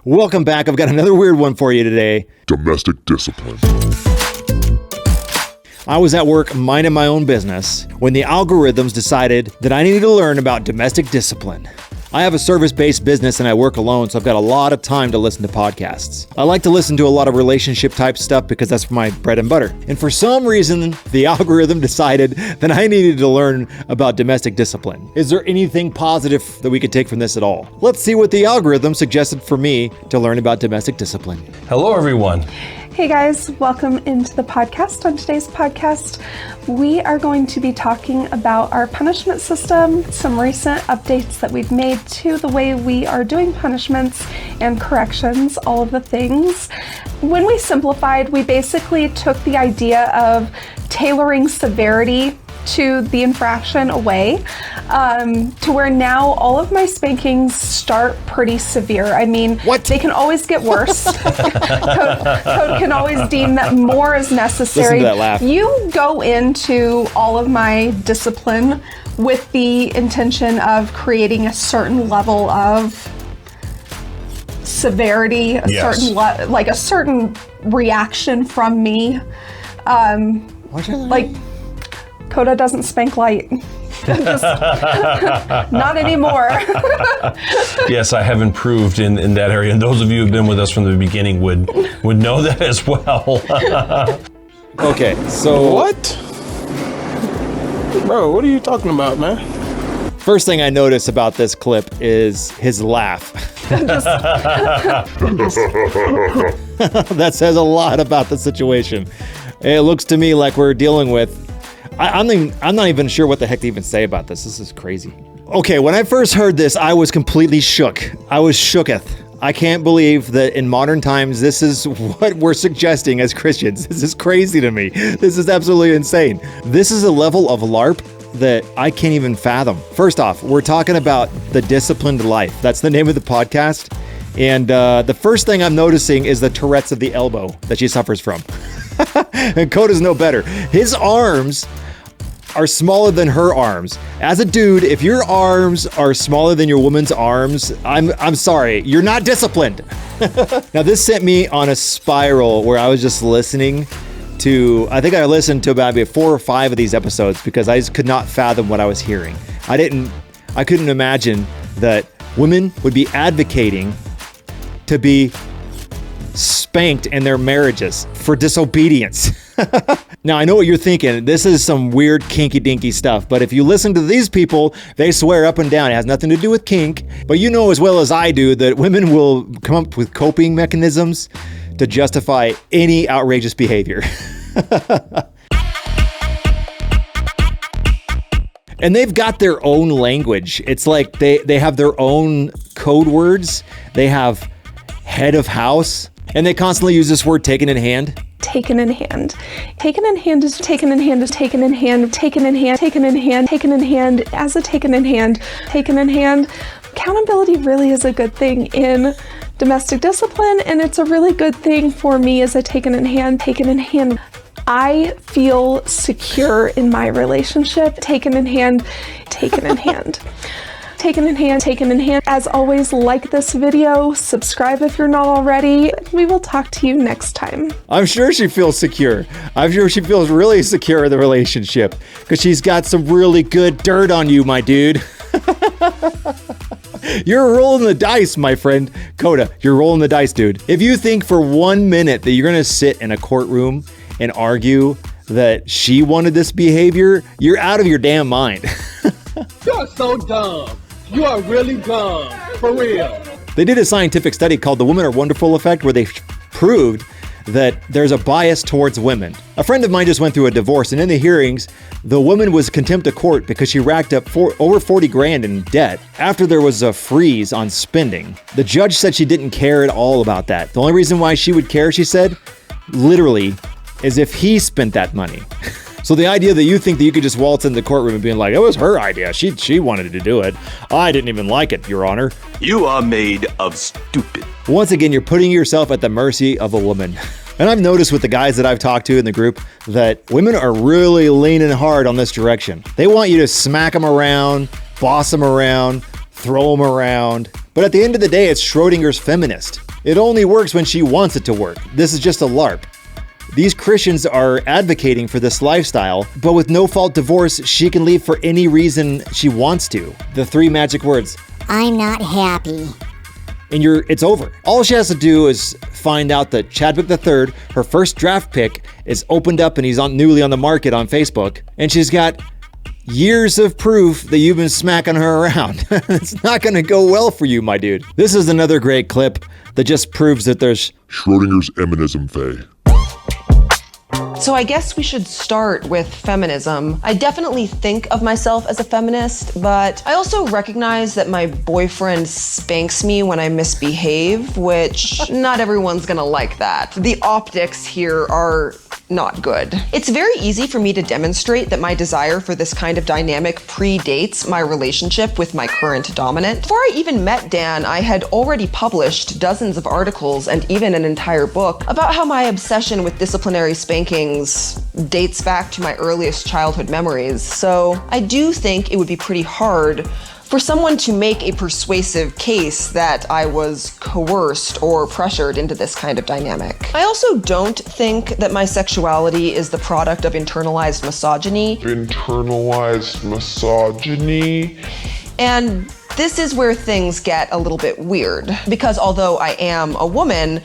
Welcome back. I've got another weird one for you today. Domestic discipline. I was at work minding my own business when the algorithms decided that I needed to learn about domestic discipline. I have a service-based business and I work alone, so I've got a lot of time to listen to podcasts. I like to listen to a lot of relationship-type stuff because that's my bread and butter. And for some reason, the algorithm decided that I needed to learn about domestic discipline. Is there anything positive that we could take from this at all? Let's see what the algorithm suggested for me to learn about domestic discipline. Hello, everyone. Hey guys, welcome into the podcast. On today's podcast, we are going to be talking about our punishment system, some recent updates that we've made to the way we are doing punishments and corrections, all of the things. When we simplified, we basically took the idea of tailoring severity to the infraction away, to where now all of my spankings start pretty severe. I mean, they can always get worse. Code can always deem that more is necessary. Listen to that laugh. You go into all of my discipline with the intention of creating a certain level of severity, a certain reaction from me. Coda doesn't spank light. Not anymore. Yes, I have improved in that area, and those of you who've been with us from the beginning would know that as well. Okay, so... What? Bro, what are you talking about, man? First thing I notice about this clip is his laugh. That says a lot about the situation. It looks to me like we're dealing with... I'm not even sure what the heck to even say about this. This is crazy. Okay, when I first heard this, I was completely shook. I was shooketh. I can't believe that in modern times, this is what we're suggesting as Christians. This is crazy to me. This is absolutely insane. This is a level of LARP that I can't even fathom. First off, we're talking about the disciplined life. That's the name of the podcast. And the first thing I'm noticing is the Tourette's of the elbow that she suffers from. And Coda's no better. His arms are smaller than her arms. As a dude, if your arms are smaller than your woman's arms, I'm sorry, you're not disciplined. Now this sent me on a spiral where I was just listening to, I think I listened to about 4 or 5 of these episodes because I just could not fathom what I was hearing. I couldn't imagine that women would be advocating to be spanked in their marriages for disobedience. Now, I know what you're thinking. This is some weird kinky dinky stuff, but if you listen to these people, they swear up and down it has nothing to do with kink, but you know as well as I do that women will come up with coping mechanisms to justify any outrageous behavior. And they've got their own language. It's like they have their own code words. They have head of house, and they constantly use this word taken in hand. Taken in hand. Taken in hand is taken in hand is taken in hand, taken in hand, taken in hand, taken in hand, as a taken in hand, taken in hand. Accountability really is a good thing in domestic discipline, and it's a really good thing for me as a taken in hand, taken in hand. I feel secure in my relationship, taken in hand, taken in hand. Taken in hand, taken in hand. As always, like this video, subscribe if you're not already. We will talk to you next time. I'm sure she feels secure. I'm sure she feels really secure in the relationship because she's got some really good dirt on you, my dude. You're rolling the dice, my friend. Coda, you're rolling the dice, dude. If you think for 1 minute that you're going to sit in a courtroom and argue that she wanted this behavior, you're out of your damn mind. You are so dumb. You are really dumb. For real. They did a scientific study called the Women Are Wonderful Effect where they proved that there's a bias towards women. A friend of mine just went through a divorce, and in the hearings, the woman was contempt of court because she racked up over 40 grand in debt after there was a freeze on spending. The judge said she didn't care at all about that. The only reason why she would care, she said, literally, is if he spent that money. So the idea that you think that you could just waltz in the courtroom and being like, it was her idea, she wanted to do it. I didn't even like it, Your Honor. You are made of stupid. Once again, you're putting yourself at the mercy of a woman. And I've noticed with the guys that I've talked to in the group that women are really leaning hard on this direction. They want you to smack them around, boss them around, throw them around. But at the end of the day, it's Schrodinger's feminist. It only works when she wants it to work. This is just a LARP. These Christians are advocating for this lifestyle, but with no-fault divorce, she can leave for any reason she wants to. The 3 magic words. I'm not happy. And it's over. All she has to do is find out that Chadwick III, her first draft pick, is opened up and he's newly on the market on Facebook, and she's got years of proof that you've been smacking her around. It's not going to go well for you, my dude. This is another great clip that just proves that there's Schrodinger's eminism, Faye. So I guess we should start with feminism. I definitely think of myself as a feminist, but I also recognize that my boyfriend spanks me when I misbehave, which not everyone's gonna like that. The optics here are not good. It's very easy for me to demonstrate that my desire for this kind of dynamic predates my relationship with my current dominant. Before I even met Dan, I had already published dozens of articles and even an entire book about how my obsession with disciplinary spankings dates back to my earliest childhood memories. So I do think it would be pretty hard for someone to make a persuasive case that I was coerced or pressured into this kind of dynamic. I also don't think that my sexuality is the product of internalized misogyny. Internalized misogyny? And this is where things get a little bit weird, because although I am a woman,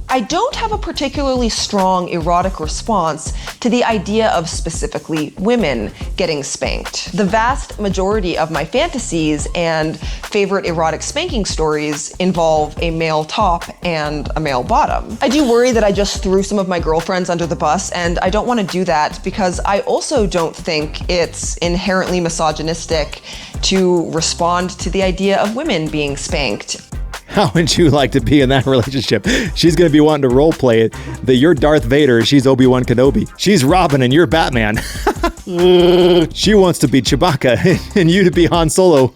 I don't have a particularly strong erotic response to the idea of specifically women getting spanked. The vast majority of my fantasies and favorite erotic spanking stories involve a male top and a male bottom. I do worry that I just threw some of my girlfriends under the bus, and I don't want to do that because I also don't think it's inherently misogynistic to respond to the idea of women being spanked. How would you like to be in that relationship? She's going to be wanting to role play it. That you're Darth Vader, she's Obi-Wan Kenobi. She's Robin and you're Batman. She wants to be Chewbacca and you to be Han Solo.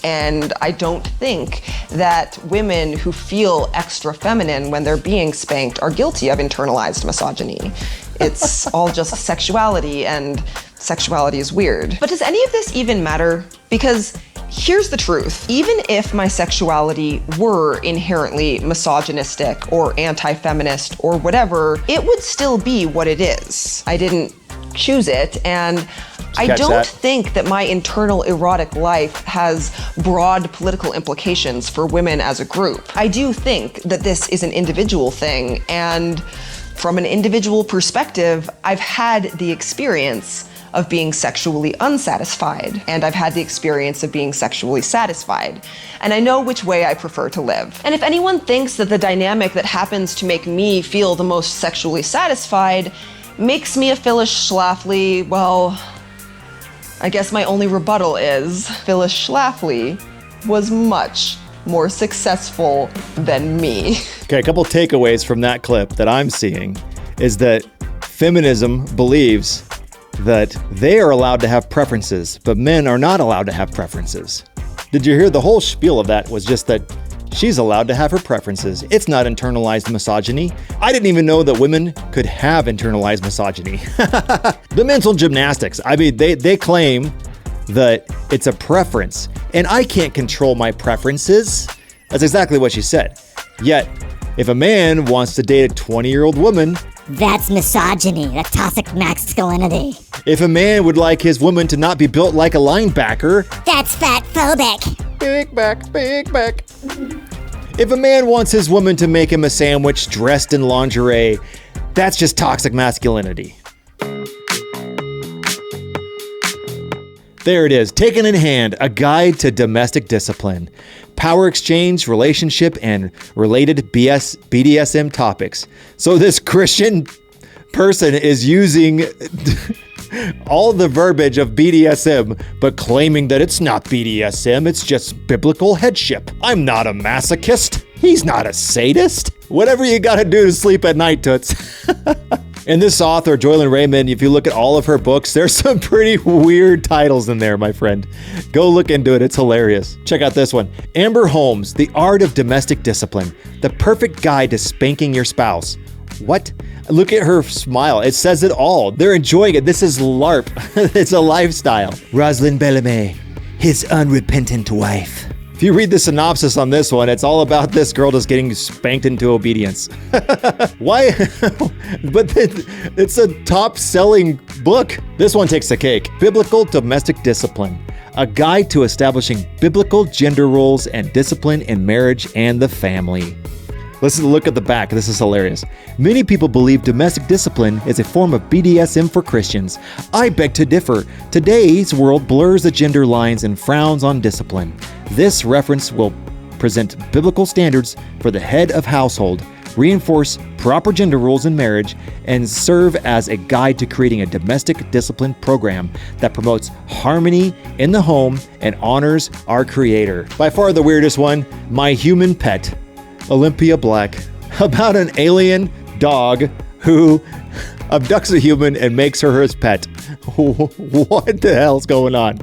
And I don't think that women who feel extra feminine when they're being spanked are guilty of internalized misogyny. It's all just sexuality, and sexuality is weird. But does any of this even matter? Because here's the truth. Even if my sexuality were inherently misogynistic or anti-feminist or whatever, it would still be what it is. I didn't choose it, and I don't think that my internal erotic life has broad political implications for women as a group. I do think that this is an individual thing, and from an individual perspective, I've had the experience of being sexually unsatisfied, and I've had the experience of being sexually satisfied, and I know which way I prefer to live. And if anyone thinks that the dynamic that happens to make me feel the most sexually satisfied makes me a Phyllis Schlafly, well, I guess my only rebuttal is Phyllis Schlafly was much more successful than me. Okay, a couple takeaways from that clip that I'm seeing is that feminism believes that they are allowed to have preferences, but men are not allowed to have preferences. Did you hear the whole spiel of that was just that she's allowed to have her preferences. It's not internalized misogyny. I didn't even know that women could have internalized misogyny. The mental gymnastics. I mean, they claim that it's a preference, and I can't control my preferences. That's exactly what she said. Yet, if a man wants to date a 20-year-old woman, That's misogyny. That's toxic masculinity. if a man would like his woman to not be built like a linebacker, That's fat phobic. big back, big back. If a man wants his woman to make him a sandwich dressed in lingerie, that's just toxic masculinity. There it is, taken in hand, a guide to domestic discipline, power exchange, relationship, and related BDSM topics. So this Christian person is using all the verbiage of BDSM, but claiming that it's not BDSM, it's just biblical headship. I'm not a masochist. He's not a sadist. Whatever you gotta do to sleep at night, toots. And this author, Joylyn Raymond, if you look at all of her books, there's some pretty weird titles in there, my friend. Go look into it, it's hilarious. Check out this one. Amber Holmes, The Art of Domestic Discipline, the perfect guide to spanking your spouse. What? Look at her smile. It says it all. They're enjoying it. This is LARP. It's a lifestyle. Rosalind Bellamy, his unrepentant wife. If you read the synopsis on this one, it's all about this girl just getting spanked into obedience. Why? But it's a top-selling book. This one takes the cake. Biblical Domestic Discipline. A guide to establishing biblical gender roles and discipline in marriage and the family. Listen, look at the back. This is hilarious. Many people believe domestic discipline is a form of BDSM for Christians. I beg to differ. Today's world blurs the gender lines and frowns on discipline. This reference will present biblical standards for the head of household, reinforce proper gender roles in marriage, and serve as a guide to creating a domestic discipline program that promotes harmony in the home and honors our Creator. By far the weirdest one, My Human Pet. Olympia Black, about an alien dog who abducts a human and makes her his pet. What the hell's going on?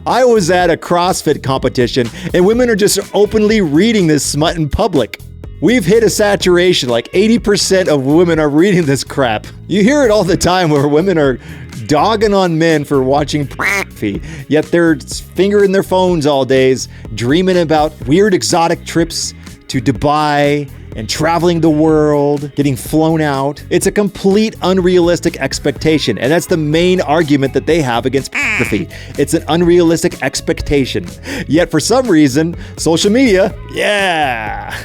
I was at a CrossFit competition and women are just openly reading this smut in public. We've hit a saturation, like 80% of women are reading this crap. You hear it all the time where women are dogging on men for watching pornography, yet they're fingering their phones all days, dreaming about weird exotic trips to Dubai and traveling the world, getting flown out. It's a complete unrealistic expectation, and that's the main argument that they have against pornography. It's an unrealistic expectation. Yet for some reason, social media, yeah.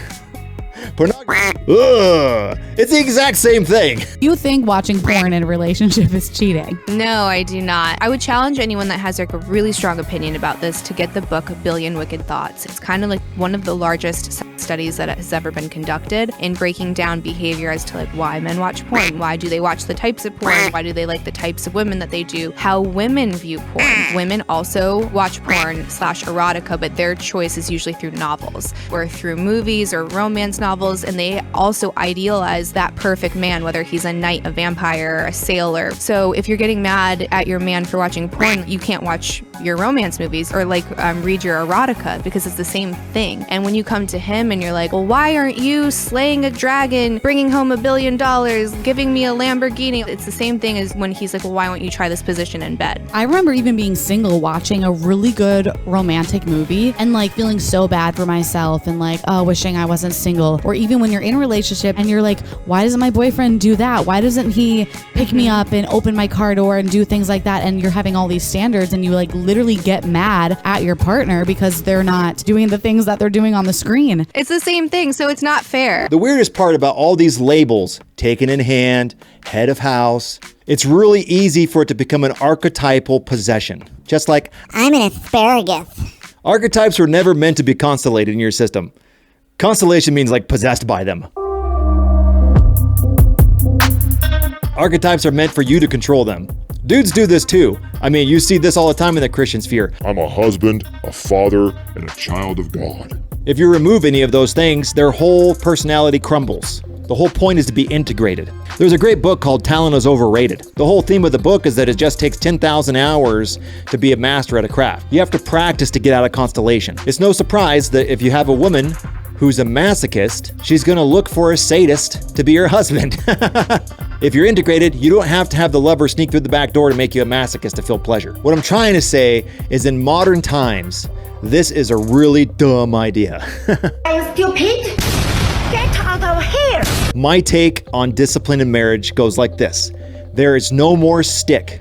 Pornography, ugh. It's the exact same thing. You think watching porn in a relationship is cheating? No, I do not. I would challenge anyone that has like a really strong opinion about this to get the book A Billion Wicked Thoughts. It's kind of like one of the largest studies that has ever been conducted in breaking down behavior as to like why men watch porn, why do they watch the types of porn, why do they like the types of women that they do, how women view porn. Women also watch porn / erotica, but their choice is usually through novels or through movies or romance novels, and they also idealize that perfect man, whether he's a knight, a vampire, a sailor. So if you're getting mad at your man for watching porn, you can't watch your romance movies or read your erotica, because it's the same thing. And when you come to him and you're like, well, why aren't you slaying a dragon, bringing home $1 billion, giving me a Lamborghini? It's the same thing as when he's like, well, why won't you try this position in bed? I remember even being single, watching a really good romantic movie and like feeling so bad for myself and like, oh, wishing I wasn't single. Or even when you're in a relationship and you're like, why doesn't my boyfriend do that? Why doesn't he pick me up and open my car door and do things like that? And you're having all these standards and you like literally get mad at your partner because they're not doing the things that they're doing on the screen. It's the same thing, so it's not fair. The weirdest part about all these labels, taken in hand, head of house, it's really easy for it to become an archetypal possession. Just like, I'm an asparagus. Archetypes were never meant to be constellated in your system. Constellation means like possessed by them. Archetypes are meant for you to control them. Dudes do this too. I mean, you see this all the time in the Christian sphere. I'm a husband, a father, and a child of God. If you remove any of those things, their whole personality crumbles. The whole point is to be integrated. There's a great book called Talent is Overrated. The whole theme of the book is that it just takes 10,000 hours to be a master at a craft. You have to practice to get out of constellation. It's no surprise that if you have a woman who's a masochist, she's gonna look for a sadist to be her husband. If you're integrated, you don't have to have the lover sneak through the back door to make you a masochist to feel pleasure. What I'm trying to say is in modern times, this is a really dumb idea. Are you stupid? Get out of here! My take on discipline in marriage goes like this. There is no more stick.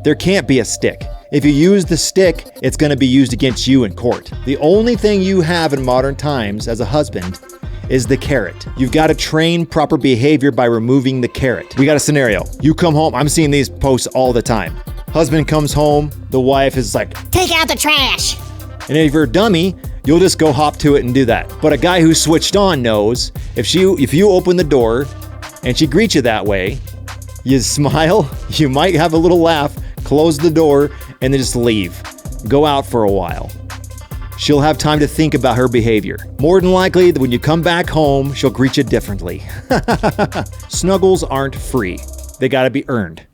There can't be a stick. If you use the stick, it's going to be used against you in court. The only thing you have in modern times as a husband is the carrot. You've got to train proper behavior by removing the carrot. We got a scenario. You come home. I'm seeing these posts all the time. Husband comes home. The wife is like, take out the trash. And if you're a dummy, you'll just go hop to it and do that. But a guy who's switched on knows if you open the door and she greets you that way, you smile, you might have a little laugh, close the door, and then just leave. Go out for a while. She'll have time to think about her behavior. More than likely, when you come back home, she'll greet you differently. Snuggles aren't free. They gotta be earned.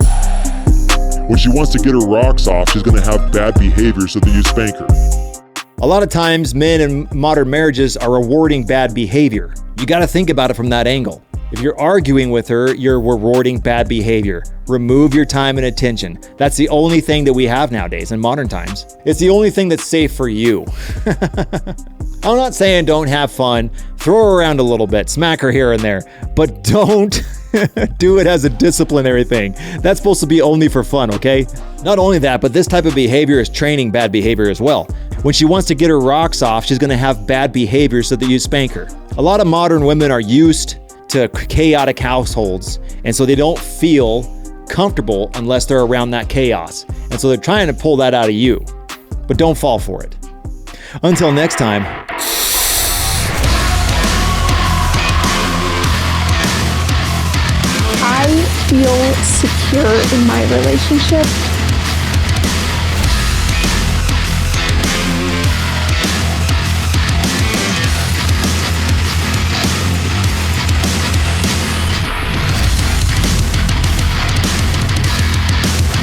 When she wants to get her rocks off, she's gonna have bad behavior, so that you spank her. A lot of times, men in modern marriages are rewarding bad behavior. You gotta think about it from that angle. If you're arguing with her, you're rewarding bad behavior. Remove your time and attention. That's the only thing that we have nowadays in modern times. It's the only thing that's safe for you. I'm not saying don't have fun. Throw her around a little bit, smack her here and there, but don't do it as a disciplinary thing. That's supposed to be only for fun, okay? Not only that, but this type of behavior is training bad behavior as well. When she wants to get her rocks off, she's gonna have bad behavior so that you spank her. A lot of modern women are used to chaotic households, and so they don't feel comfortable unless they're around that chaos. And so they're trying to pull that out of you, but don't fall for it. Until next time. I feel secure in my relationship